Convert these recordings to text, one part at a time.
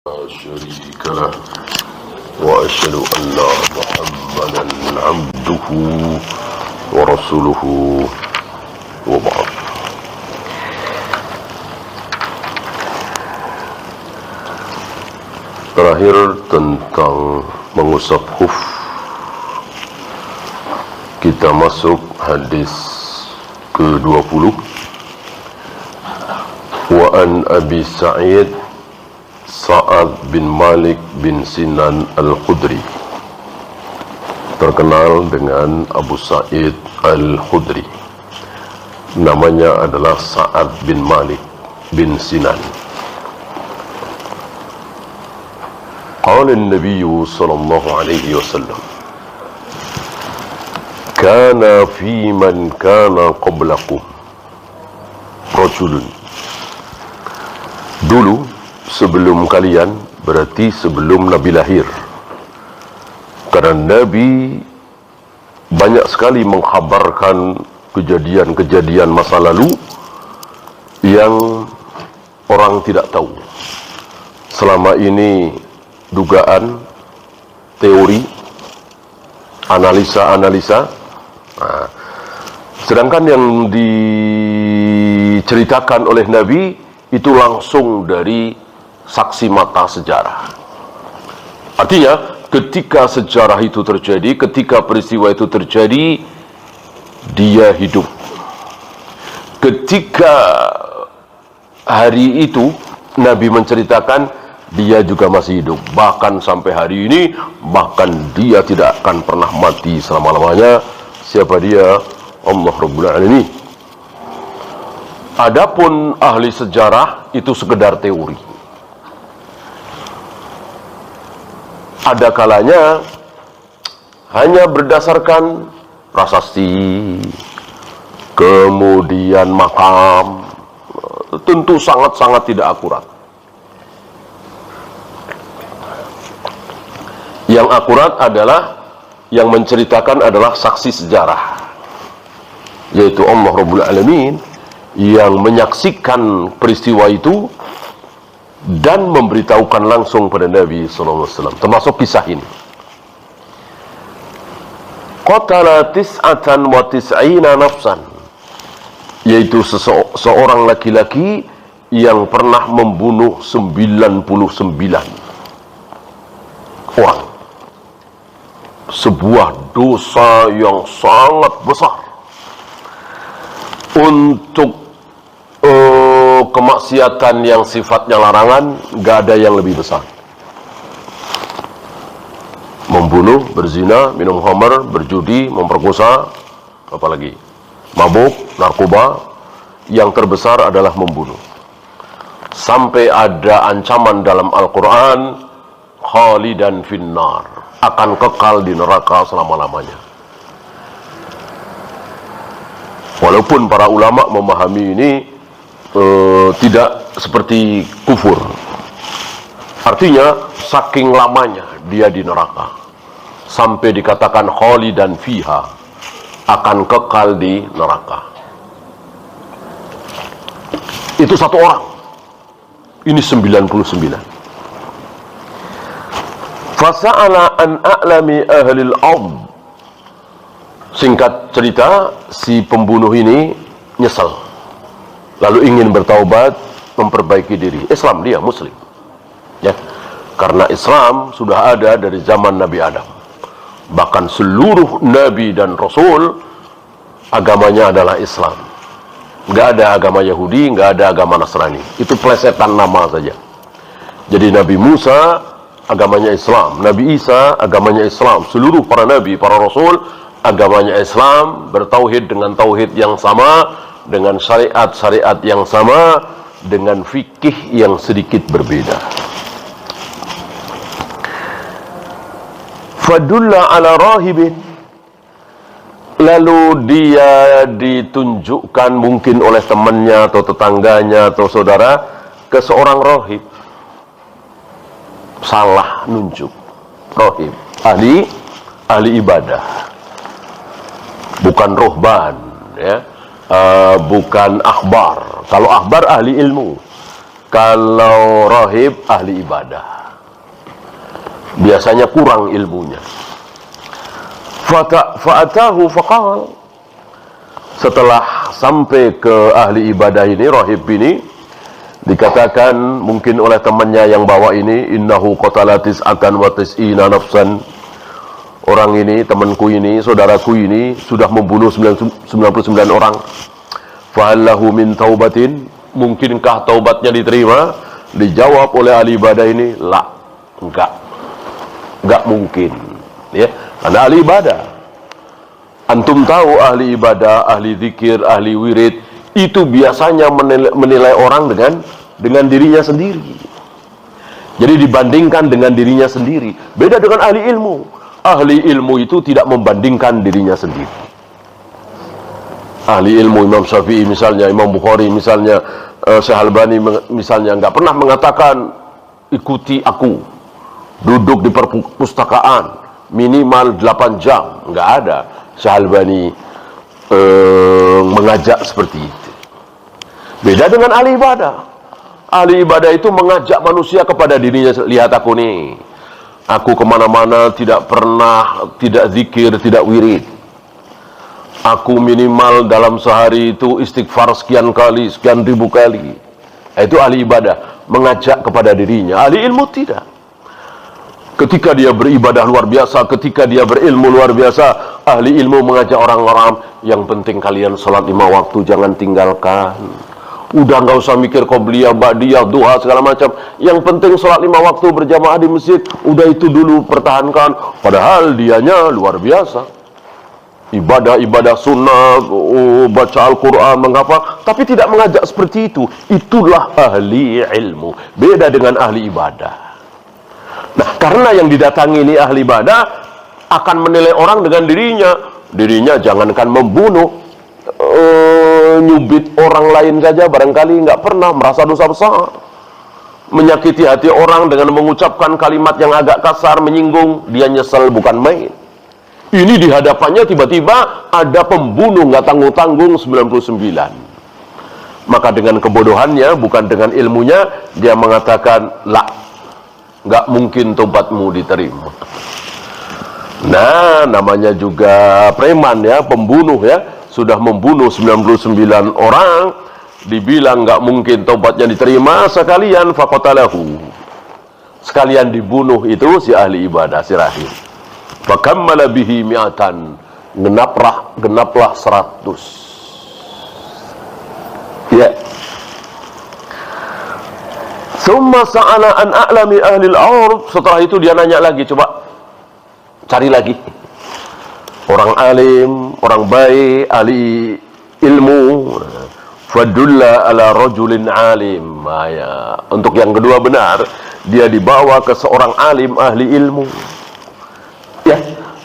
لا شريك له وأشهد أن محمدا عبده ورسوله وبعد. Terakhir tentang mengusap khuf, kita masuk hadis ke-20. Wa an Abi Sa'id Sa'ad bin Malik bin Sinan Al-Khudri, terkenal dengan Abu Sa'id Al-Khudri. Namanya adalah Sa'ad bin Malik bin Sinan. Qala an-nabiy sallallahu alaihi wasallam, kana fi man kana qablakum rajulun. Dulu sebelum kalian, berarti sebelum Nabi lahir, karena Nabi banyak sekali mengkhabarkan kejadian-kejadian masa lalu yang orang tidak tahu. Selama ini dugaan, teori, analisa-analisa. Sedangkan yang diceritakan oleh Nabi itu langsung dari saksi mata sejarah. Artinya ketika sejarah itu terjadi, ketika peristiwa itu terjadi, dia hidup. Ketika hari itu Nabi menceritakan, dia juga masih hidup. Bahkan sampai hari ini, bahkan dia tidak akan pernah mati selama-lamanya. Siapa dia? Allah Rabbul Alamin. Adapun ahli sejarah itu sekedar teori. Ada kalanya hanya berdasarkan prasasti, kemudian makam, tentu sangat-sangat tidak akurat. Yang akurat adalah yang menceritakan adalah saksi sejarah, yaitu Allah Rabbul Alamin, yang menyaksikan peristiwa itu dan memberitahukan langsung pada Nabi SAW, termasuk kisah ini. Qatala tis'atan wa tis'ina nafsan, yaitu seorang laki-laki yang pernah membunuh 99 orang. Sebuah dosa yang sangat besar. Untuk kemaksiatan yang sifatnya larangan, gak ada yang lebih besar. Membunuh, berzina, minum khamar, berjudi, memperkosa, apalagi mabuk, narkoba. Yang terbesar adalah membunuh. Sampai ada ancaman dalam Al-Quran, khalidan finnar, akan kekal di neraka selama-lamanya. Walaupun para ulama memahami ini tidak seperti kufur. Artinya saking lamanya dia di neraka, sampai dikatakan khalidan fiha, akan kekal di neraka. Itu satu orang. Ini 99. Fasa'ala an a'lami ahlil ard. Singkat cerita, si pembunuh ini nyesal, lalu ingin bertaubat, memperbaiki diri. Islam, dia Muslim, ya, karena Islam sudah ada dari zaman Nabi Adam. Bahkan seluruh Nabi dan Rasul agamanya adalah Islam. Nggak ada agama Yahudi, nggak ada agama Nasrani. Itu plesetan nama saja. Jadi Nabi Musa agamanya Islam, Nabi Isa agamanya Islam, seluruh para Nabi, para Rasul agamanya Islam, bertauhid dengan tauhid yang sama, dengan syariat-syariat yang sama, dengan fikih yang sedikit berbeda. Fadulla ala rahibin, lalu dia ditunjukkan mungkin oleh temannya atau tetangganya atau saudara ke seorang rahib. Salah nunjuk. Rahib, ahli ibadah, bukan ruhban, ya, bukan akhbar. Kalau akhbar ahli ilmu, Kalau rahib ahli ibadah, biasanya kurang ilmunya. Fa'atahu faqal, setelah sampai ke ahli ibadah ini, rahib ini, dikatakan mungkin oleh temannya yang bawa ini, innahu qatala tis'atan wa tis'ina nafsan. Orang ini, temanku ini, saudaraku ini sudah membunuh 99 orang. Fa'allahu min taubatin, mungkinkah taubatnya diterima? Dijawab oleh ahli ibadah ini, la, enggak mungkin, ya, karena ahli ibadah. Antum tahu ahli ibadah, ahli zikir, ahli wirid itu biasanya menilai orang dengan dirinya sendiri. Jadi dibandingkan dengan dirinya sendiri. Beda dengan ahli ilmu. Ahli ilmu itu tidak membandingkan dirinya sendiri. Ahli ilmu Imam Syafi'i misalnya, Imam Bukhari misalnya, Syekh Albani misalnya, nggak pernah mengatakan ikuti aku, duduk di perpustakaan minimal 8 jam, nggak ada Syekh Albani mengajak seperti itu. Beda dengan ahli ibadah. Ahli ibadah itu mengajak manusia kepada dirinya. Lihat aku nih, aku kemana-mana tidak pernah tidak zikir, tidak wirid. Aku minimal dalam sehari itu istighfar sekian kali, sekian ribu kali. Itu ahli ibadah, mengajak kepada dirinya. Ahli ilmu tidak. Ketika dia beribadah luar biasa, ketika dia berilmu luar biasa, ahli ilmu mengajak orang-orang, yang penting kalian sholat 5 waktu, jangan tinggalkan. Udah nggak usah mikir qobliyah, ba'diyah, duha, segala macam. Yang penting sholat 5 waktu berjamaah di masjid, udah itu dulu pertahankan. Padahal dianya luar biasa. Ibadah-ibadah sunnah, baca Al-Quran, mengapa, tapi tidak mengajak seperti itu. Itulah ahli ilmu. Beda dengan ahli ibadah. Nah, karena yang didatangi ini ahli ibadah akan menilai orang dengan dirinya. Dirinya jangankan membunuh, nyubit orang lain saja barangkali nggak pernah, merasa dosa besar. Menyakiti hati orang dengan mengucapkan kalimat yang agak kasar, menyinggung, dia nyesel bukan main. Ini di hadapannya tiba-tiba ada pembunuh nggak tanggung-tanggung 99. Maka dengan kebodohannya, bukan dengan ilmunya, dia mengatakan, la, nggak mungkin tobatmu diterima. Nah, namanya juga preman ya, pembunuh ya, sudah membunuh 99 orang, dibilang nggak mungkin tobatnya diterima, sekalian faqatalahu, sekalian dibunuh itu si ahli ibadah, si rahib. Fakammala bihi mi'atan, genaplah 100. Ya. Summa sa'ala an a'lami ahli al-'urf, setelah itu dia nanya lagi, coba cari lagi orang alim, orang baik, ahli ilmu. Fadulla ala rajulin alim. Ya. Untuk yang kedua benar, dia dibawa ke seorang alim, ahli ilmu. Ya,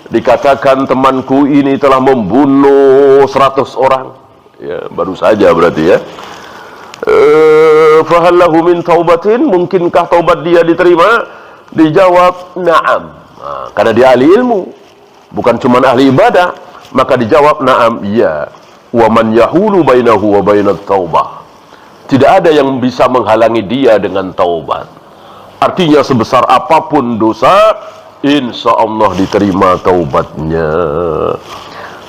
dikatakan temanku ini telah membunuh 100 orang. Ya, baru saja berarti ya. Fahallahu min taubatin, mungkinkah taubat dia diterima? Dijawab na'am. Nah, karena dia ahli ilmu, bukan cuma ahli ibadah, maka dijawab na'am, iya. Wa man yahulu bainahu wa bainat taubah, tidak ada yang bisa menghalangi dia dengan taubat. Artinya sebesar apapun dosa, insya Allah diterima taubatnya.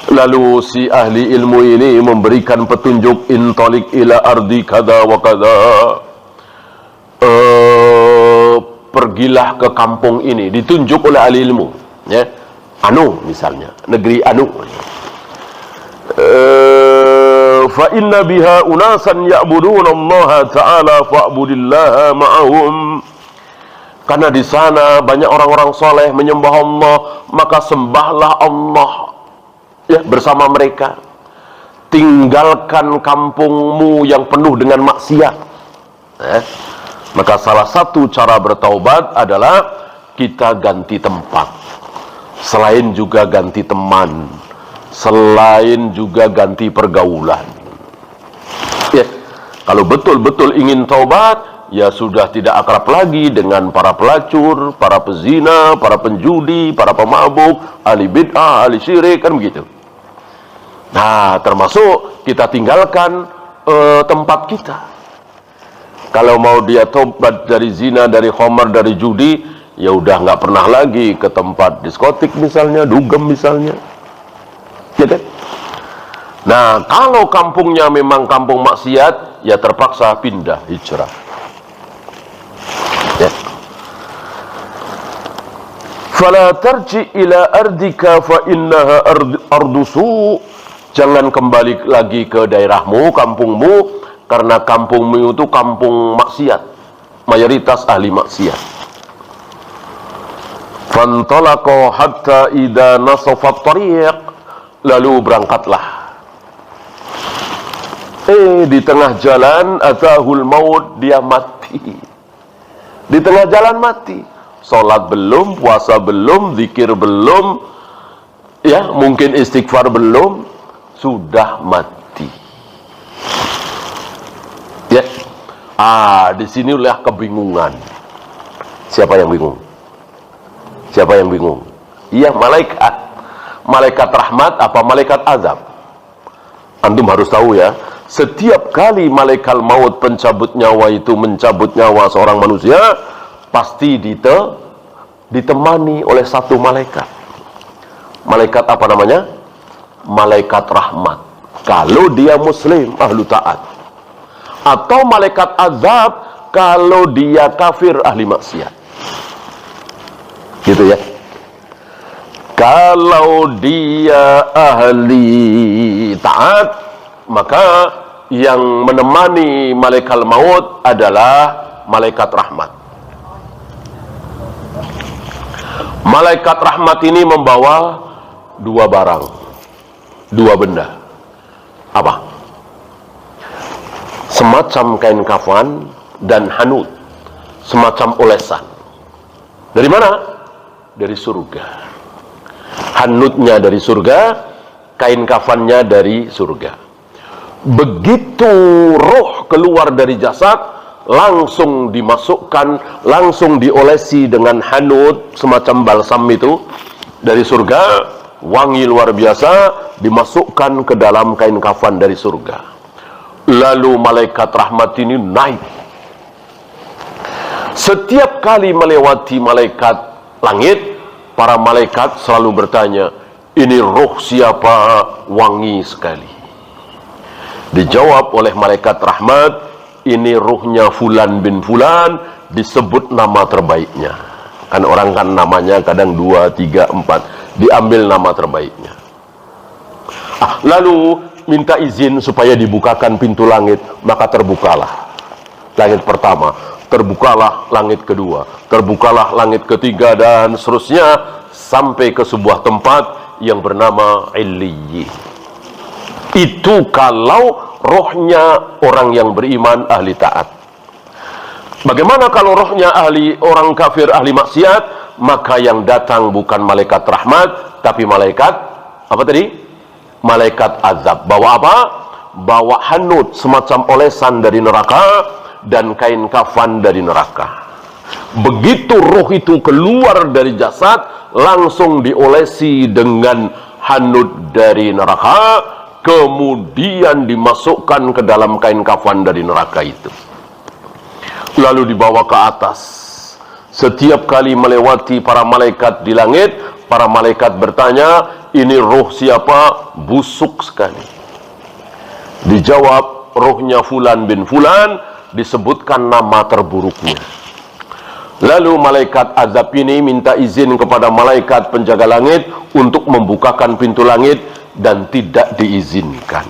Lalu si ahli ilmu ini memberikan petunjuk, intalik ila ardi kada wa kada, pergilah ke kampung ini, ditunjuk oleh ahli ilmu ya. Anu misalnya, negeri Anu. Fa inna biha unasan ya'buduna Allah ta'ala fa'budillaha ma'ahum, karena di sana banyak orang-orang soleh menyembah Allah, maka sembahlah Allah ya bersama mereka. Tinggalkan kampungmu yang penuh dengan maksiat. Maka salah satu cara bertaubat adalah kita ganti tempat, selain juga ganti teman, selain juga ganti pergaulan. Ya, kalau betul-betul ingin taubat, ya sudah tidak akrab lagi dengan para pelacur, para pezina, para penjudi, para pemabuk, ahli bid'ah, ahli syirik, kan begitu. Nah, termasuk kita tinggalkan tempat kita. Kalau mau dia tobat dari zina, dari khamar, dari judi, ya udah nggak pernah lagi ke tempat diskotik misalnya, dugem misalnya. Gitu. Nah, kalau kampungnya memang kampung maksiat, ya terpaksa pindah, hijrah. Ya. Fala tarji ila ardika fa innaha ardu su'. Jangan kembali lagi ke daerahmu, kampungmu, karena kampungmu itu kampung maksiat. Mayoritas ahli maksiat. Fantalaqa hatta idza nasafat tariq. Lalu berangkatlah. Di tengah jalan atahul maut, dia mati. Di tengah jalan mati. Salat belum, puasa belum, zikir belum, ya mungkin istighfar belum, sudah mati. Ya, disinilah kebingungan. Siapa yang bingung? Siapa yang bingung? Iya, malaikat. Malaikat rahmat apa malaikat azab? Antum harus tahu ya, setiap kali malaikat maut pencabut nyawa itu mencabut nyawa seorang manusia, pasti ditemani oleh satu malaikat. Malaikat apa namanya? Malaikat rahmat. Kalau dia muslim, ahlu taat. Atau malaikat azab kalau dia kafir, ahli maksiat. Gitu ya. Kalau dia ahli taat, maka yang menemani malaikat maut adalah malaikat rahmat. Malaikat rahmat ini membawa dua barang, dua benda. Apa? Semacam kain kafan dan hanut, semacam olesan. Dari mana? Dari surga. Hanutnya dari surga, kain kafannya dari surga. Begitu roh keluar dari jasad, langsung dimasukkan, langsung diolesi dengan hanut, semacam balsam itu dari surga, wangi luar biasa, dimasukkan ke dalam kain kafan dari surga. Lalu malaikat rahmat ini naik. Setiap kali melewati malaikat langit, para malaikat selalu bertanya, ini roh siapa, wangi sekali. Dijawab oleh malaikat rahmat, ini ruhnya Fulan bin Fulan, disebut nama terbaiknya. Kan orang kan namanya kadang 2, 3, 4, diambil nama terbaiknya. Lalu minta izin supaya dibukakan pintu langit, maka terbukalah langit pertama, terbukalah langit kedua, terbukalah langit ketiga, dan seterusnya sampai ke sebuah tempat yang bernama Illiyyin. Itu kalau rohnya orang yang beriman, ahli taat. Bagaimana kalau rohnya orang kafir, ahli maksiat? Maka yang datang bukan malaikat rahmat, tapi malaikat apa tadi? Malaikat azab. Bawa apa? Bawa hanut, semacam olesan dari neraka, dan kain kafan dari neraka. Begitu roh itu keluar dari jasad, langsung diolesi dengan hanut dari neraka, kemudian dimasukkan ke dalam kain kafan dari neraka itu, lalu dibawa ke atas. Setiap kali melewati para malaikat di langit, para malaikat bertanya, ini roh siapa? Busuk sekali. Dijawab, rohnya Fulan bin Fulan, disebutkan nama terburuknya. Lalu malaikat azab ini minta izin kepada malaikat penjaga langit untuk membukakan pintu langit, dan tidak diizinkan.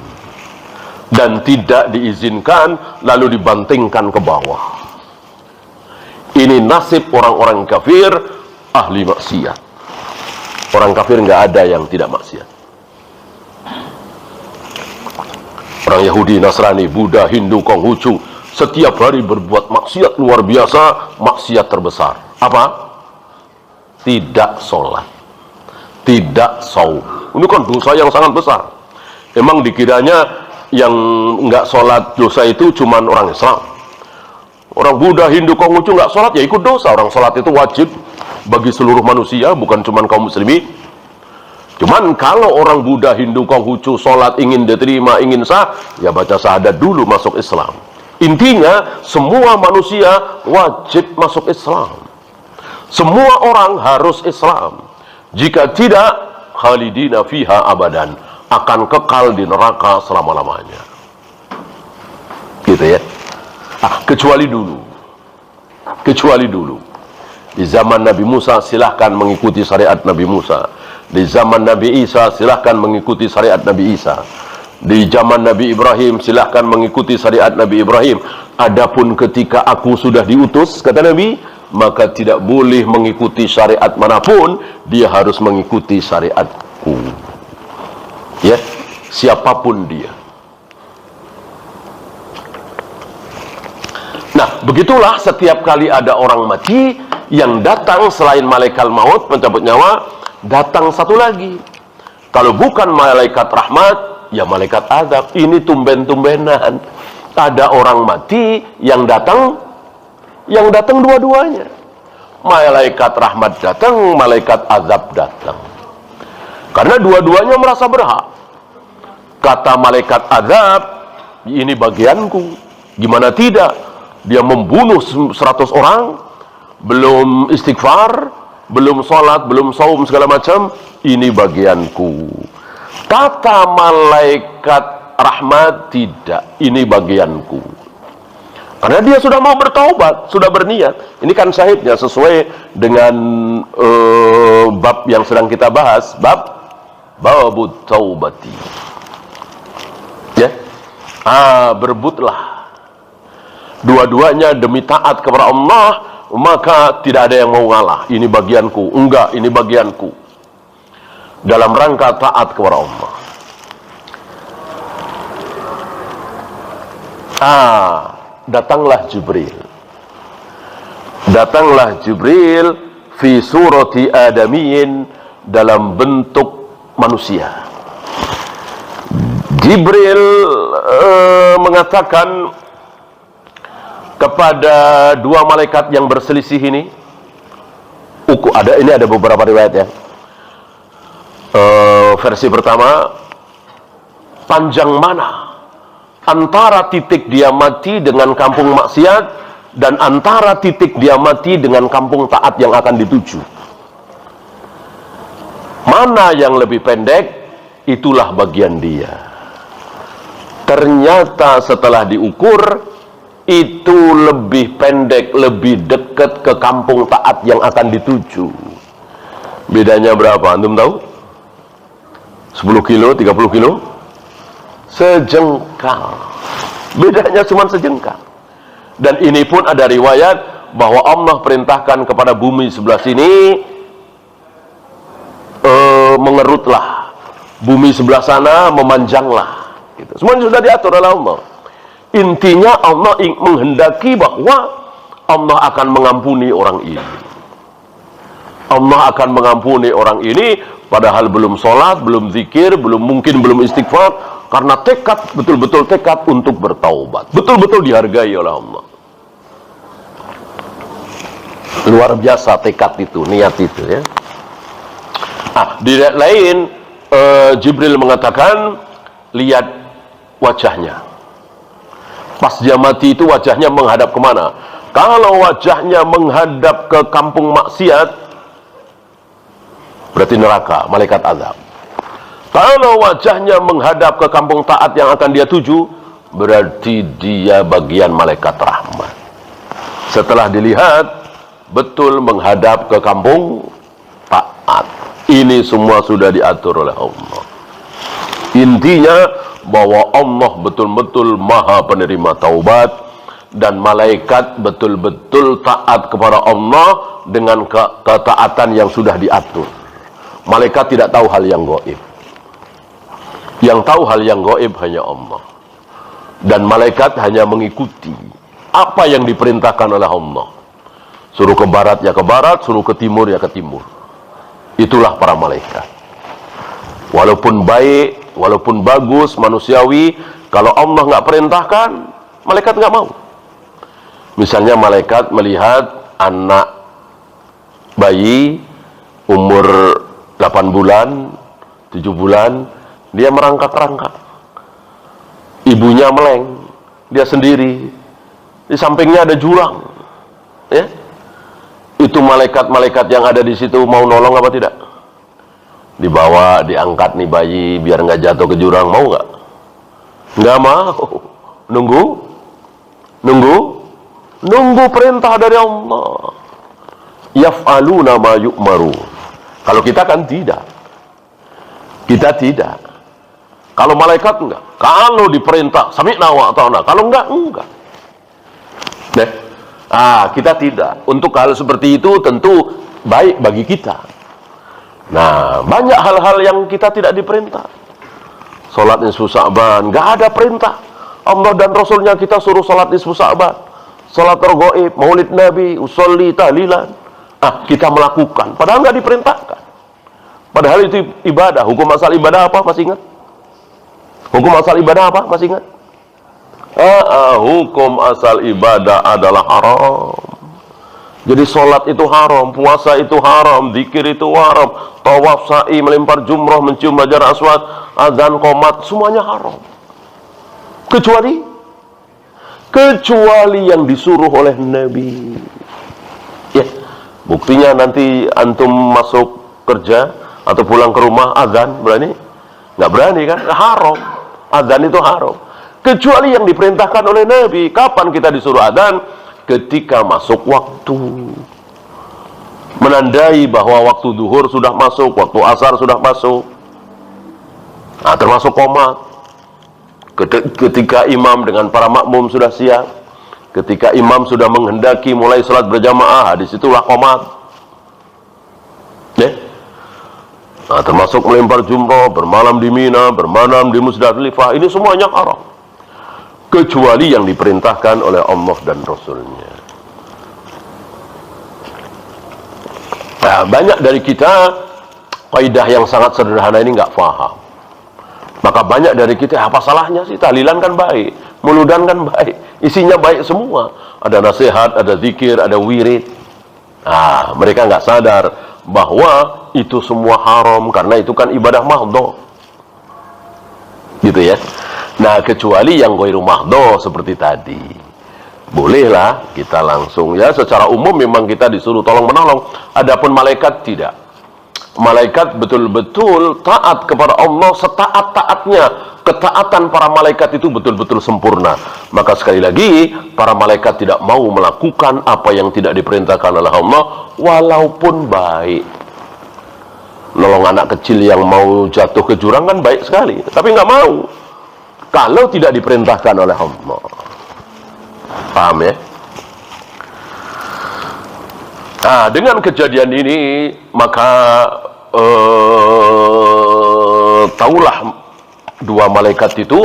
Dan tidak diizinkan, lalu dibantingkan ke bawah. Ini nasib orang-orang kafir, ahli maksiat. Orang kafir nggak ada yang tidak maksiat. Orang Yahudi, Nasrani, Buddha, Hindu, Konghucu, setiap hari berbuat maksiat luar biasa, maksiat terbesar. Apa? Tidak sholat, tidak saum. Ini kan dosa yang sangat besar. Emang dikiranya yang nggak sholat dosa itu cuman orang Islam. Orang Buddha, Hindu, Konghucu nggak sholat, ya ikut dosa. Orang sholat itu wajib bagi seluruh manusia, bukan cuman kaum muslimin. Cuman kalau orang Buddha, Hindu, Konghucu sholat ingin diterima, ingin sah, ya baca syahadat dulu masuk Islam. Intinya semua manusia wajib masuk Islam. Semua orang harus Islam. Jika tidak, khalidina fiha abadan, akan kekal di neraka selama-lamanya. Gitu ya. Kecuali dulu. Di zaman Nabi Musa silahkan mengikuti syariat Nabi Musa. Di zaman Nabi Isa silahkan mengikuti syariat Nabi Isa. Di zaman Nabi Ibrahim silahkan mengikuti syariat Nabi Ibrahim. Adapun ketika aku sudah diutus, kata Nabi, maka tidak boleh mengikuti syariat manapun, dia harus mengikuti syariatku. Ya, siapapun dia. Nah, begitulah setiap kali ada orang mati, yang datang selain malaikat maut pencabut nyawa, datang satu lagi. Kalau bukan malaikat rahmat, ya malaikat azab. Ini tumben-tumbenan. Ada orang mati yang datang dua-duanya. Malaikat rahmat datang, malaikat azab datang. Karena dua-duanya merasa berhak. Kata malaikat azab, ini bagianku. Gimana tidak? Dia membunuh 100 orang, belum istighfar, belum sholat, belum saum, segala macam. Ini bagianku. Kata malaikat rahmat, tidak, ini bagianku. Karena dia sudah mau bertaubat, sudah berniat. Ini kan syahidnya sesuai dengan bab yang sedang kita bahas, babut taubati. Ya, berebutlah. Dua-duanya demi taat kepada Allah, maka tidak ada yang mau ngalah. Ini bagianku, enggak, ini bagianku. Dalam rangka taat kepada Allah. Datanglah Jibril fi surati adamiyin, dalam bentuk manusia. Jibril mengatakan kepada dua malaikat yang berselisih ini, ini ada beberapa riwayat ya. Versi pertama, panjang mana antara titik dia mati dengan kampung maksiat dan antara titik dia mati dengan kampung taat yang akan dituju. Mana yang lebih pendek, itulah bagian dia. Ternyata setelah diukur, itu lebih pendek, lebih dekat ke kampung taat yang akan dituju. Bedanya berapa? Antum tahu? 10 kilo, 30 kilo? Sejengkal. Bedanya cuma sejengkal. Dan ini pun ada riwayat bahwa Allah perintahkan kepada bumi sebelah sini, mengerutlah. Bumi sebelah sana memanjanglah. Gitu. Semuanya sudah diatur oleh Allah. Intinya Allah menghendaki bahwa Allah akan mengampuni orang ini. Allah akan mengampuni orang ini, padahal belum sholat, belum zikir, mungkin belum istighfar, karena tekad, betul-betul tekad untuk bertaubat. Betul-betul dihargai oleh Allah. Luar biasa tekad itu, niat itu ya. Di ayat lain, Jibril mengatakan, lihat wajahnya. Pas dia mati itu wajahnya menghadap kemana? Kalau wajahnya menghadap ke kampung maksiat, berarti neraka, malaikat azab. Kalau wajahnya menghadap ke kampung taat yang akan dia tuju, berarti dia bagian malaikat rahmat. Setelah dilihat, betul menghadap ke kampung taat. Ini semua sudah diatur oleh Allah. Intinya bahwa Allah betul-betul maha penerima taubat, dan malaikat betul-betul taat kepada Allah dengan ketaatan yang sudah diatur. Malaikat tidak tahu hal yang gaib. Yang tahu hal yang gaib hanya Allah. Dan malaikat hanya mengikuti apa yang diperintahkan oleh Allah. Suruh ke barat ya ke barat, suruh ke timur ya ke timur. Itulah para malaikat. Walaupun baik, walaupun bagus, manusiawi, kalau Allah nggak perintahkan, malaikat nggak mau. Misalnya malaikat melihat anak bayi umur 8 bulan, 7 bulan, dia merangkak-rangkak. Ibunya meleng, dia sendiri, Di sampingnya ada jurang. Ya. Itu malaikat-malaikat yang ada di situ mau nolong apa tidak? Dibawa, diangkat nih bayi biar nggak jatuh ke jurang, mau nggak? Nggak mau. Nunggu perintah dari Allah. Yaf'aluna ma yu'maru. Kalau kita kan tidak. Kita tidak. Kalau malaikat enggak. Kalau diperintah sami'na wa ata'na. Kalau enggak. Kita tidak. Untuk hal seperti itu tentu baik bagi kita. Nah, banyak hal-hal yang kita tidak diperintah. Salat nisfu Sya'ban, enggak ada perintah. Allah dan Rasulnya kita suruh salat nisfu Sya'ban. Salat raghaib, maulid Nabi, usolli tahlilan. Kita melakukan, padahal nggak diperintahkan. Padahal itu ibadah. Hukum asal ibadah apa? Masih ingat? Hukum asal ibadah apa? Masih ingat? Hukum asal ibadah adalah haram. Jadi sholat itu haram, puasa itu haram, zikir itu haram, tawaf, sa'i, melempar jumrah, mencium hajar aswad, adzan, qomat, semuanya haram. Kecuali yang disuruh oleh Nabi. Ya. Buktinya nanti antum masuk kerja atau pulang ke rumah azan, berani? Nggak berani kan? Haram. Azan itu haram. Kecuali yang diperintahkan oleh Nabi. Kapan kita disuruh azan? Ketika masuk waktu. Menandai bahwa waktu duhur sudah masuk, waktu asar sudah masuk. Nah, termasuk qomat. Ketika imam dengan para makmum sudah siap. Ketika imam sudah menghendaki mulai salat berjamaah, disitulah qomat. Nah, termasuk melempar jumrah, bermalam di Mina, bermalam di Muzdalifah, ini semuanya haram. Kecuali yang diperintahkan oleh Allah dan Rasulnya. Nah, banyak dari kita kaidah yang sangat sederhana ini nggak paham. Maka banyak dari kita, apa salahnya sih? Tahlilan kan baik, muludan kan baik, isinya baik semua. Ada nasihat, ada zikir, ada wirid. Nah, mereka nggak sadar bahwa itu semua haram karena itu kan ibadah mahdhah. Gitu ya. Nah, kecuali yang ghairu mahdhah seperti tadi. Bolehlah kita langsung ya, secara umum memang kita disuruh tolong menolong. Adapun malaikat tidak. Malaikat betul-betul taat kepada Allah setaat-taatnya. Ketaatan para malaikat itu betul-betul sempurna. Maka sekali lagi, para malaikat tidak mau melakukan apa yang tidak diperintahkan oleh Allah, walaupun baik. Nolong anak kecil yang mau jatuh ke jurang kan baik sekali, tapi nggak mau kalau tidak diperintahkan oleh Allah. Paham ya? Nah, dengan kejadian ini maka taulah dua malaikat itu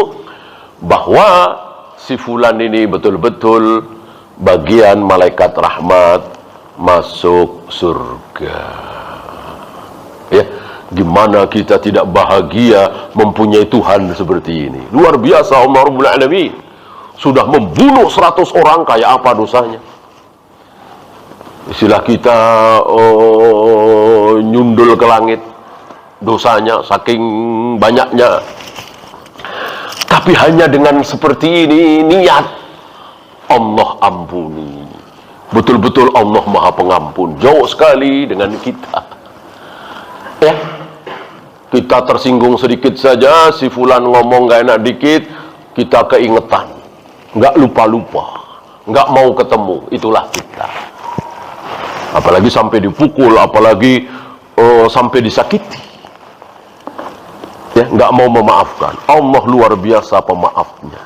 bahwa si fulan ini betul-betul bagian malaikat rahmat masuk surga. Ya, gimana kita tidak bahagia mempunyai Tuhan seperti ini? Luar biasa Allah Rabbul Alamin. Sudah membunuh 100 orang, kayak apa dosanya? Istilah kita nyundul ke langit dosanya saking banyaknya. Tapi hanya dengan seperti ini niat Allah ampuni. Betul-betul Allah Maha Pengampun. Jauh sekali dengan kita. Ya, kita tersinggung sedikit saja, si fulan ngomong gak enak dikit, kita keingetan, nggak lupa-lupa, nggak mau ketemu. Itulah kita. Apalagi sampai dipukul, apalagi sampai disakiti, ya, nggak mau memaafkan. Allah luar biasa pemaafnya.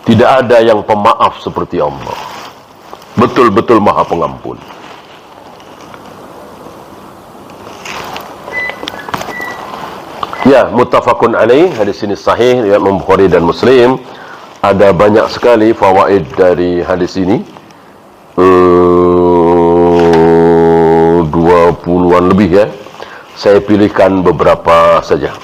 Tidak ada yang pemaaf seperti Allah. Betul-betul Maha Pengampun. Ya, muttafaqun alaih, hadis ini sahih riwayat Imam Bukhari dan Muslim. Ada banyak sekali fawaid dari hadis ini. 20-an lebih ya. Saya pilihkan beberapa saja.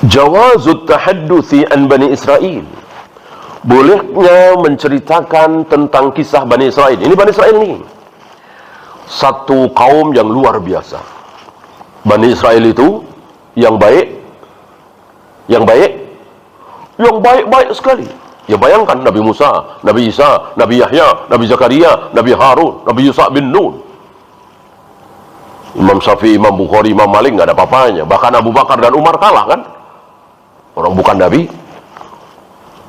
Jawazut tahadduthi an Bani Israel. Bolehnya menceritakan tentang kisah Bani Israel. Ini Bani Israel ini satu kaum yang luar biasa. Bani Israel itu yang baik, yang baik-baik sekali. Ya bayangkan Nabi Musa, Nabi Isa, Nabi Yahya, Nabi Zakaria, Nabi Harun, Nabi Yusuf bin Nun. Imam Syafi'i, Imam Bukhari, Imam Malik nggak ada apa-apanya. Bahkan Abu Bakar dan Umar kalah kan? Orang bukan Nabi.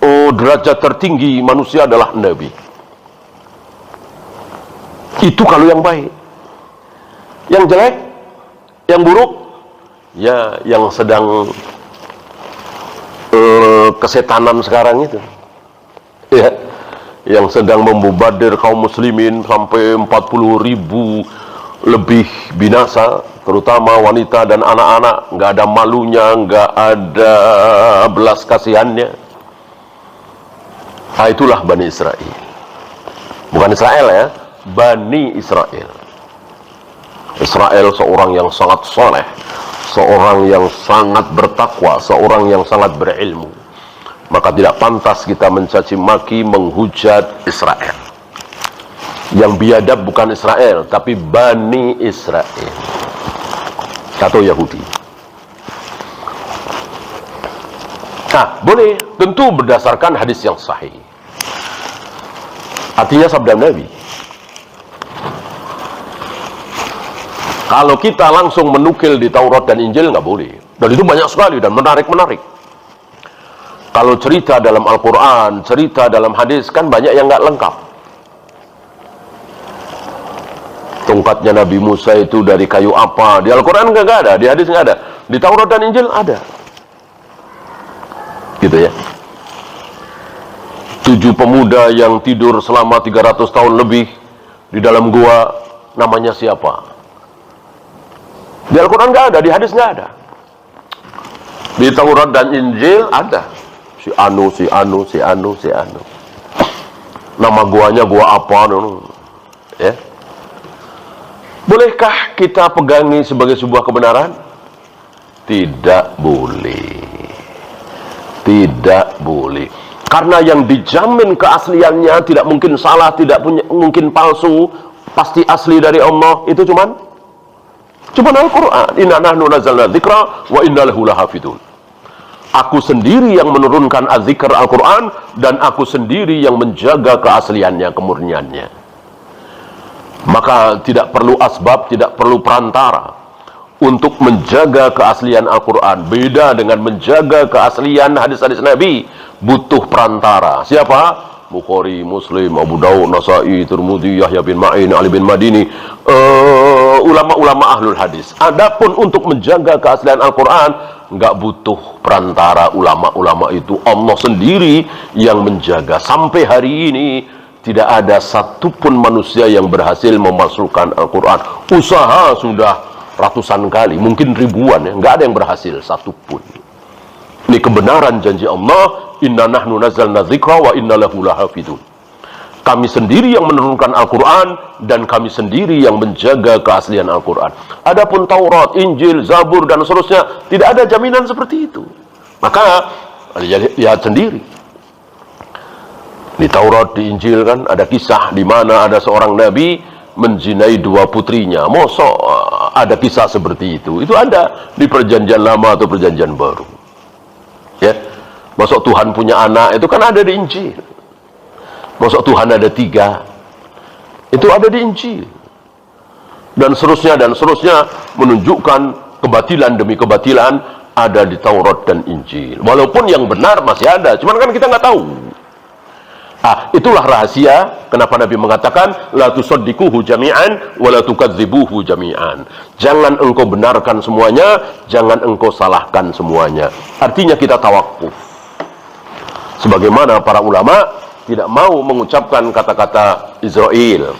Oh, derajat tertinggi manusia adalah Nabi. Itu kalau yang baik. Yang jelek, yang buruk, ya yang sedang kesetanan sekarang itu. Ya, yang sedang membubadir kaum muslimin sampai 40.000 lebih binasa, terutama wanita dan anak-anak, nggak ada malunya, nggak ada belas kasihannya. Nah, itulah Bani Israel. Bukan Israel ya, Bani Israel. Israel seorang yang sangat soleh, seorang yang sangat bertakwa, seorang yang sangat berilmu. Maka tidak pantas kita mencaci maki, menghujat Israel. Yang biadab bukan Israel, tapi Bani Israel atau Yahudi. Nah, boleh, tentu berdasarkan hadis yang sahih. Artinya sabda Nabi. Kalau kita langsung menukil di Taurat dan Injil nggak boleh. Dan itu banyak sekali dan menarik-menarik. Kalau cerita dalam Al-Quran, cerita dalam hadis, kan banyak yang nggak lengkap. Tongkatnya Nabi Musa itu dari kayu apa? Di Al-Quran nggak ada, di hadis nggak ada. Di Taurat dan Injil ada. Gitu ya. 7 pemuda yang tidur selama 300 tahun lebih di dalam gua, namanya siapa? Di Al-Quran nggak ada, di hadis nggak ada. Di Taurat dan Injil ada. Si Anu, si Anu, si Anu, si Anu. Nama guanya gua apa? Ya. Bolehkah kita pegangi sebagai sebuah kebenaran? Tidak boleh. Tidak boleh. Karena yang dijamin keasliannya tidak mungkin salah, tidak mungkin palsu, pasti asli dari Allah. Itu cuman Al-Quran. Inna nahnu nazzalna dzikra wa inna lahu lahafidun. Aku sendiri yang menurunkan az-zikr Al-Quran, dan aku sendiri yang menjaga keasliannya, kemurniannya. Maka tidak perlu asbab, tidak perlu perantara untuk menjaga keaslian Al-Quran. Beda dengan menjaga keaslian hadis-hadis Nabi, butuh perantara. Siapa? Bukhari, Muslim, Abu Daud, Nasai, Tirmidzi, Yahya bin Ma'in, Ali bin Madini, ulama-ulama ahlul hadis. Adapun untuk menjaga keaslian Al-Quran, nggak butuh perantara ulama-ulama itu. Allah sendiri yang menjaga. Sampai hari ini tidak ada satupun manusia yang berhasil memasukkan Al-Quran. Usaha sudah ratusan kali, mungkin ribuan ya, nggak ada yang berhasil satupun. Ini kebenaran janji Allah. Inna nahnu nazzalna dzikra wa inna lahu lahafidun. Kami sendiri yang menurunkan Al-Quran, dan kami sendiri yang menjaga keaslian Al-Quran. Adapun Taurat, Injil, Zabur, dan seterusnya, tidak ada jaminan seperti itu. Maka lihat sendiri. Di Taurat, di Injil kan ada kisah di mana ada seorang nabi menzinai 2 putrinya. Mosok ada kisah seperti itu? Itu ada di Perjanjian Lama atau Perjanjian Baru. Ya, masuk Tuhan punya anak, itu kan ada di Injil. Masuk Tuhan ada 3, itu ada di Injil. Dan seterusnya menunjukkan kebatilan demi kebatilan ada di Taurat dan Injil. Walaupun yang benar masih ada, cuman kan kita nggak tahu. Itulah rahasia kenapa Nabi mengatakan la tusaddiquhu jami'an wa la tukadzibuhu jami'an. Jangan engkau benarkan semuanya, jangan engkau salahkan semuanya. Artinya kita tawakuf. Sebagaimana para ulama tidak mau mengucapkan kata-kata Israel,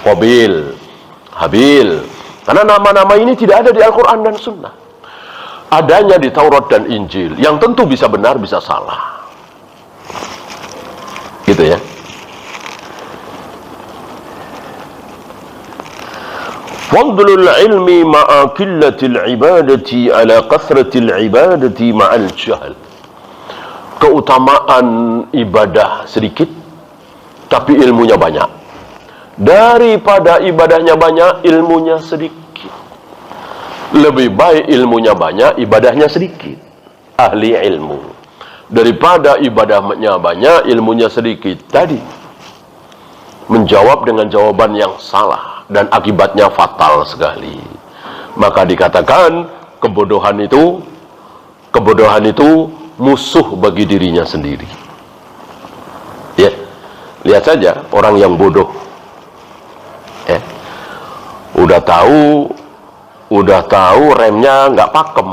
Qabil, Habil, karena nama-nama ini tidak ada di Al-Quran dan Sunnah. Adanya di Taurat dan Injil, yang tentu bisa benar bisa salah. Gitu ya. Fadlul ilmi ma'a qillatil ibadati ala kathratil ibadati ma'al jahl. Keutamaan ibadah sedikit tapi ilmunya banyak, daripada ibadahnya banyak ilmunya sedikit. Lebih baik ilmunya banyak, ibadahnya sedikit. Ahli ilmu daripada ibadahnya banyak, ilmunya sedikit. Tadi menjawab dengan jawaban yang salah dan akibatnya fatal sekali. Maka dikatakan kebodohan itu musuh bagi dirinya sendiri. Ya, lihat saja orang yang bodoh. Ya, udah tahu remnya nggak pakem.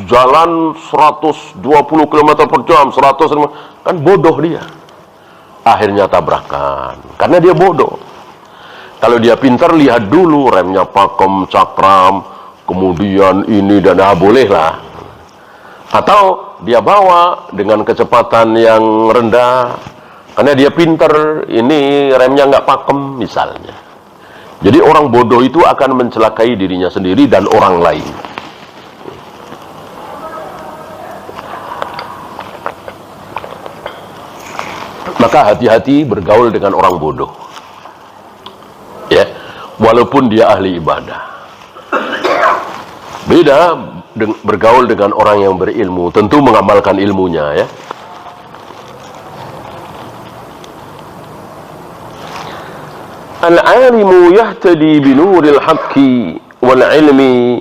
Jalan 120 km per jam, 100 kan bodoh dia. Akhirnya tabrakan karena dia bodoh. Kalau dia pintar, lihat dulu remnya pakem, cakram, kemudian ini dan bolehlah. Atau dia bawa dengan kecepatan yang rendah karena dia pintar, ini remnya nggak pakem misalnya. Jadi orang bodoh itu akan mencelakai dirinya sendiri dan orang lain. Maka hati-hati bergaul dengan orang bodoh. Ya, walaupun dia ahli ibadah. Beda bergaul dengan orang yang berilmu, tentu mengamalkan ilmunya, ya. Al-alimu yahtadi binuril haqqi wal ilmi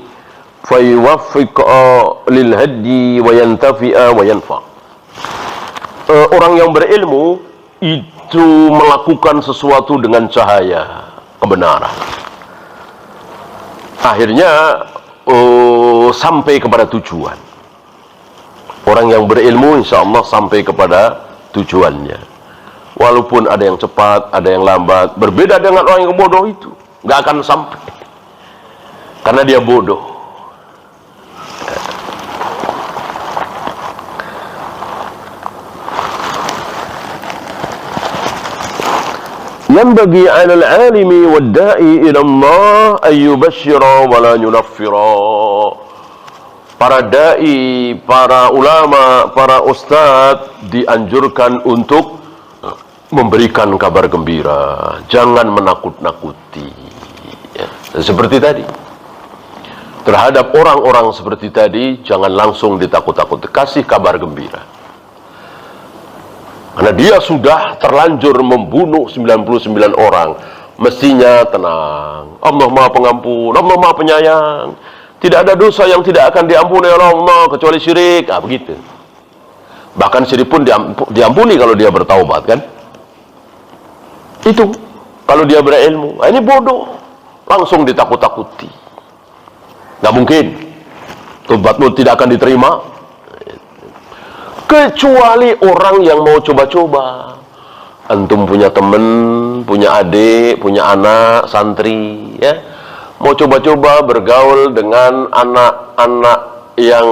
fayuwaffiqa lil haddi wa yantafi'a wa yanfa'. Orang yang berilmu itu melakukan sesuatu dengan cahaya kebenaran. Akhirnya sampai kepada tujuan. Orang yang berilmu insya Allah sampai kepada tujuannya. Walaupun ada yang cepat, ada yang lambat. Berbeda dengan orang yang bodoh itu, nggak akan sampai karena dia bodoh. Yanbaghi 'ala al-'alimi wad-da'i ila Allah an yubashshira wa la yunaffira. Para dai, para ulama, para ustadz dianjurkan untuk memberikan kabar gembira, jangan menakut-nakuti. Ya, seperti tadi. Terhadap orang-orang seperti tadi, jangan langsung ditakut-takuti, kasih kabar gembira. Karena dia sudah terlanjur membunuh 99 orang, mestinya tenang. Allah Maha Pengampun, Allah Maha Penyayang. Tidak ada dosa yang tidak akan diampuni oleh Allah kecuali syirik. Begitu. Bahkan syirik pun diampuni kalau dia bertaubat, kan? Itu kalau dia berilmu. Ini bodoh, langsung ditakut-takuti. Nggak mungkin tobatmu tidak akan diterima, kecuali orang yang mau coba-coba. Antum punya temen, punya adik, punya anak, santri, ya, mau coba-coba bergaul dengan anak-anak yang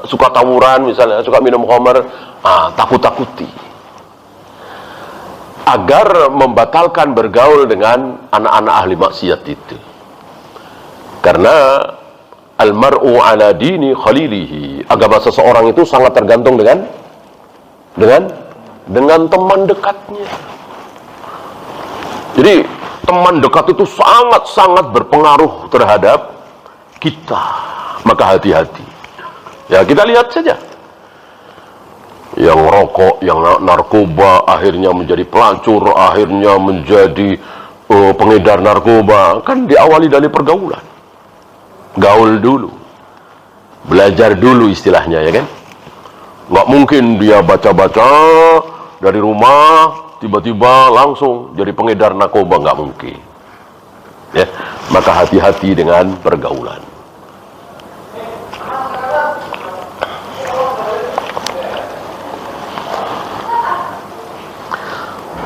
suka tawuran misalnya, suka minum khamar, takut-takuti agar membatalkan bergaul dengan anak-anak ahli maksiat itu. Karena almar'u ala dini khalilihi, agama seseorang itu sangat tergantung dengan teman dekatnya. Jadi teman dekat itu sangat-sangat berpengaruh terhadap kita. Maka hati-hati. Ya, kita lihat saja. Yang rokok, yang narkoba, akhirnya menjadi pelacur, akhirnya menjadi pengedar narkoba. Kan diawali dari pergaulan. Gaul dulu, belajar dulu istilahnya, ya kan? Nggak mungkin dia baca-baca dari rumah tiba-tiba langsung jadi pengedar narkoba, nggak mungkin. Ya, maka hati-hati dengan pergaulan.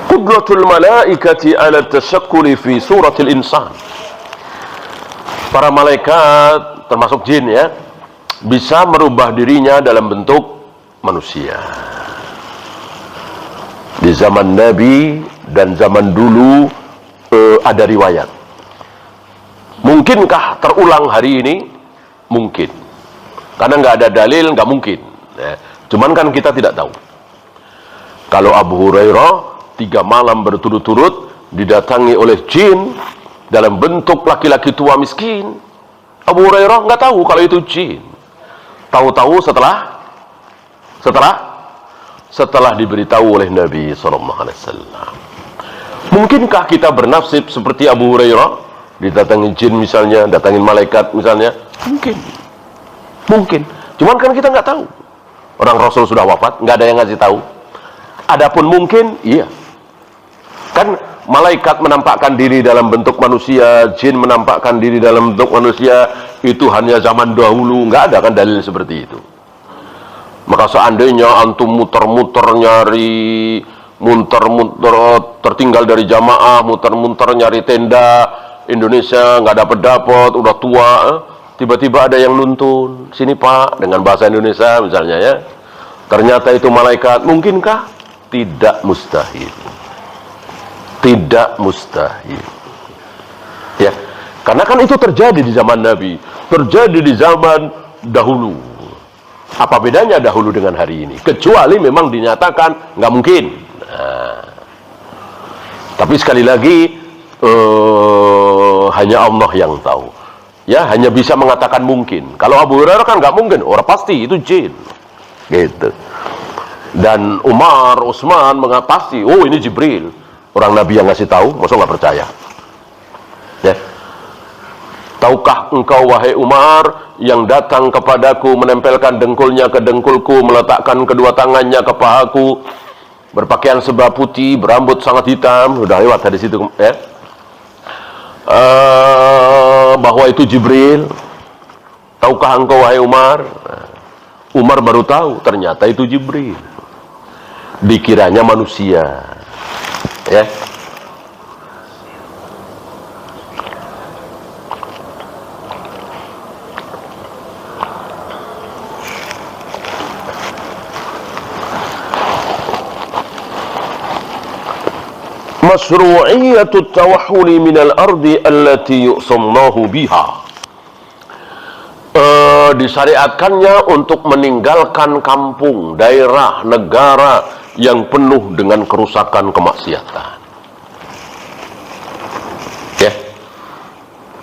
Qudratul malaikati ala tashakkuli fi suratil insan. Para malaikat, termasuk jin, ya, bisa merubah dirinya dalam bentuk manusia. Di zaman Nabi dan zaman dulu ada riwayat. Mungkinkah terulang hari ini? Mungkin. Karena nggak ada dalil, nggak mungkin. Ya. Cuman kan kita tidak tahu. Kalau Abu Hurairah 3 malam berturut-turut didatangi oleh jin dalam bentuk laki-laki tua miskin, Abu Hurairah nggak tahu kalau itu jin. Tahu-tahu setelah diberitahu oleh Nabi SAW. Mungkinkah kita bernasib seperti Abu Hurairah, didatangi jin misalnya, datangin malaikat misalnya? Mungkin. Cuman kan kita nggak tahu. Orang Rasul sudah wafat, nggak ada yang ngasih tahu. Adapun mungkin, iya. Kan malaikat menampakkan diri dalam bentuk manusia, jin menampakkan diri dalam bentuk manusia, itu hanya zaman dahulu, nggak ada kan dalil seperti itu. Maka seandainya antum muter-muter nyari, tertinggal dari jamaah, muter-muter nyari tenda Indonesia, nggak dapat, udah tua, tiba-tiba ada yang nuntun, sini Pak, dengan bahasa Indonesia misalnya ya. Ternyata itu malaikat, mungkinkah? Tidak mustahil. Tidak mustahil. Ya, karena kan itu terjadi di zaman Nabi, terjadi di zaman dahulu. Apa bedanya dahulu dengan hari ini? Kecuali memang dinyatakan nggak mungkin. Nah, tapi sekali lagi hanya Allah yang tahu. Ya, hanya bisa mengatakan mungkin. Kalau Abu Hurairah kan nggak mungkin, orang pasti itu jin. Gitu. Dan Umar, Utsman pasti, oh ini Jibril. Orang Nabi yang ngasih tahu, masa nggak percaya? Ya. Tahukah engkau wahai Umar, yang datang kepadaku menempelkan dengkulnya ke dengkulku, meletakkan kedua tangannya ke pahaku, berpakaian serba putih, berambut sangat hitam, sudah lewat dari situ ya. Bahwa itu Jibril. Tahukah engkau wahai Umar? Umar baru tahu, ternyata itu Jibril. Dikiranya manusia. Ya. Masyru'iyyatut tawahhuli minal ardi allati yu'samnahu biha. Disyariatkannya untuk meninggalkan kampung, daerah, negara yang penuh dengan kerusakan kemaksiatan. Ya.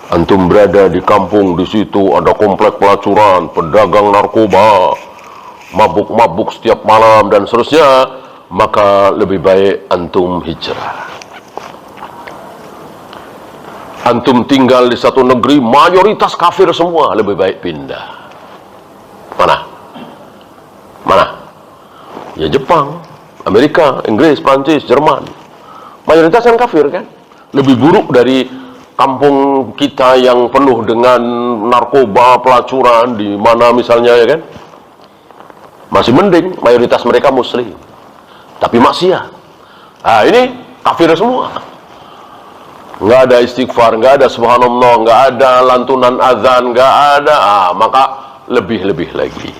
Antum berada di kampung, di situ ada komplek pelacuran, pedagang narkoba, mabuk-mabuk setiap malam dan seterusnya, maka lebih baik antum hijrah. Antum tinggal di satu negeri mayoritas kafir semua, lebih baik pindah. Mana? Ya Jepang, Amerika, Inggris, Prancis, Jerman. Mayoritas kan kafir kan? Lebih buruk dari kampung kita yang penuh dengan narkoba, pelacuran di mana misalnya ya kan? Masih mending mayoritas mereka muslim. Tapi maksiat. Nah, ini kafir semua. Nggak ada istighfar, nggak ada subhanallah, nggak ada lantunan azan, nggak ada, maka lebih-lebih lagi.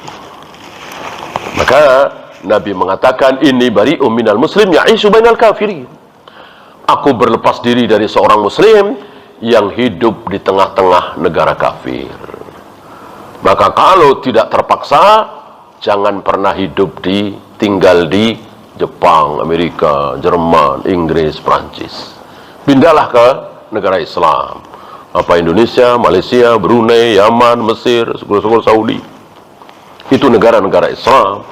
Maka Nabi mengatakan, ini bari'um minal muslim ya'ishu bainal kafirin. Aku berlepas diri dari seorang muslim yang hidup di tengah-tengah negara kafir. Maka kalau tidak terpaksa, jangan pernah tinggal di Jepang, Amerika, Jerman, Inggris, Prancis. Pindahlah ke negara Islam. Apa Indonesia, Malaysia, Brunei, Yaman, Mesir, syukur-syukur Saudi. Itu negara-negara Islam,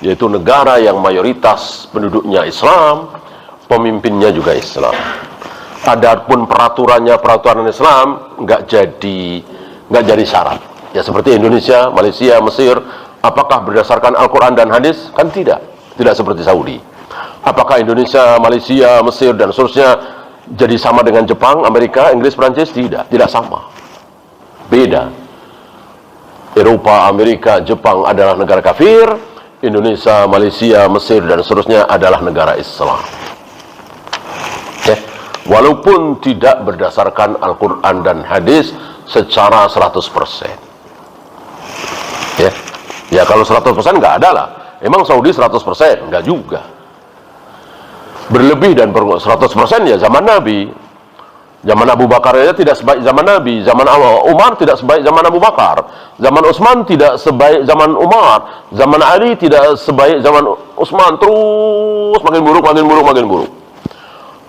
yaitu negara yang mayoritas penduduknya Islam, pemimpinnya juga Islam. Adapun peraturan Islam nggak jadi syarat. Ya seperti Indonesia, Malaysia, Mesir, apakah berdasarkan Al-Quran dan hadis? Kan tidak seperti Saudi. Apakah Indonesia, Malaysia, Mesir dan seterusnya jadi sama dengan Jepang, Amerika, Inggris, Prancis? Tidak sama. Beda. Eropa, Amerika, Jepang adalah negara kafir, Indonesia, Malaysia, Mesir dan seterusnya adalah negara Islam. Walaupun tidak berdasarkan Al-Quran dan hadis secara 100%. Ya kalau 100% nggak ada lah. Emang Saudi 100%? Nggak juga. Berlebih dan 100% ya zaman Nabi. Zaman Abu Bakar aja tidak sebaik zaman Nabi. Zaman Umar tidak sebaik zaman Abu Bakar. Zaman Utsman tidak sebaik zaman Umar. Zaman Ali tidak sebaik zaman Utsman. Terus makin buruk.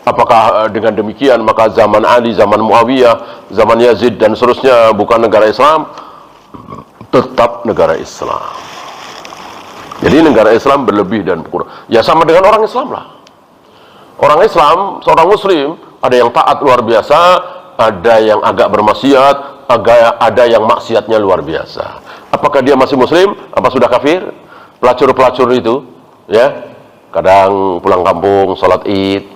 Apakah dengan demikian maka zaman Ali, zaman Muawiyah, zaman Yazid dan seterusnya bukan negara Islam? tetap negara Islam. Jadi negara Islam berlebih dan kurang. Ya sama dengan orang Islam lah. Orang Islam, seorang Muslim, ada yang taat luar biasa, ada yang agak bermaksiat, ada yang maksiatnya luar biasa. Apakah dia masih Muslim? Apa sudah kafir? Pelacur-pelacur itu, ya, kadang pulang kampung, sholat Id,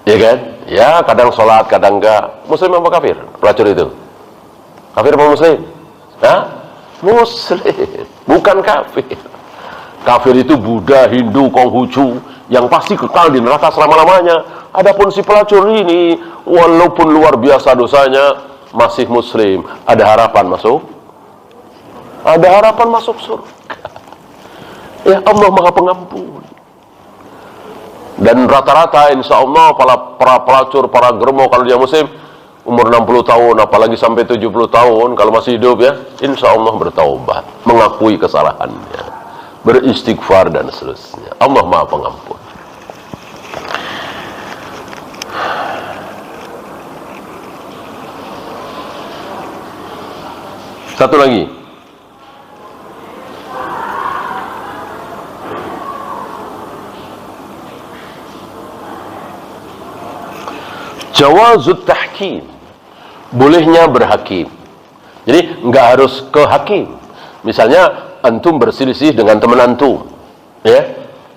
ya kan? Ya, kadang sholat, kadang enggak. Muslim apa kafir? Pelacur itu. Kafir apa Muslim? Hah? Muslim, bukan kafir. Kafir itu Buddha, Hindu, Konghucu yang pasti kekal di neraka selama-lamanya. Adapun si pelacur ini, walaupun luar biasa dosanya, masih Muslim. Ada harapan masuk? Ada harapan masuk surga. Ya Allah Maha Pengampun. Dan rata-rata insya Allah para pelacur, para germo, kalau dia Muslim umur 60 tahun, apalagi sampai 70 tahun, kalau masih hidup ya, insya Allah bertaubat, mengakui kesalahannya, beristighfar dan seterusnya. Allah Maha Pengampun. Satu lagi. Jawazut tahkim, bolehnya berhakim. Jadi nggak harus ke hakim. Misalnya antum berselisih dengan teman antum, ya,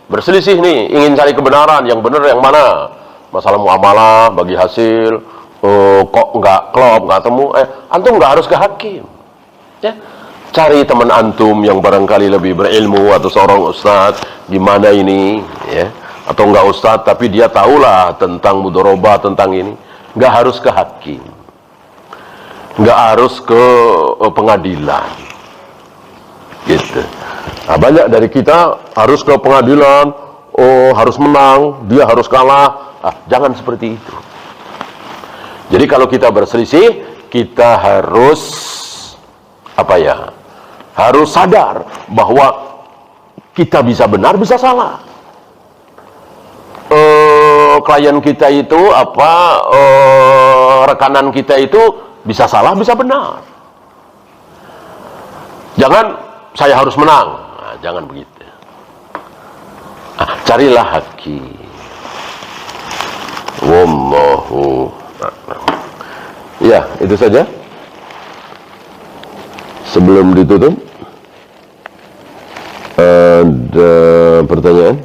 berselisih nih, ingin cari kebenaran, yang benar yang mana, masalah muamalah, bagi hasil, kok nggak klop, nggak temu, antum nggak harus ke hakim, ya, cari teman antum yang barangkali lebih berilmu atau seorang ustadz, gimana ini, ya, atau enggak ustadz tapi dia tahulah tentang mudharabah, tentang ini, nggak harus ke hakim, nggak harus ke pengadilan, gitu. Nah, banyak dari kita harus ke pengadilan, harus menang, dia harus kalah. Jangan seperti itu. Jadi kalau kita berselisih, kita harus harus sadar bahwa kita bisa benar, bisa salah. Klien kita itu rekanan kita itu bisa salah, bisa benar. Jangan saya harus menang. Jangan begitu. Carilah hakim. Wallahu a'lam. Ya, itu saja. Sebelum ditutup, ada pertanyaan?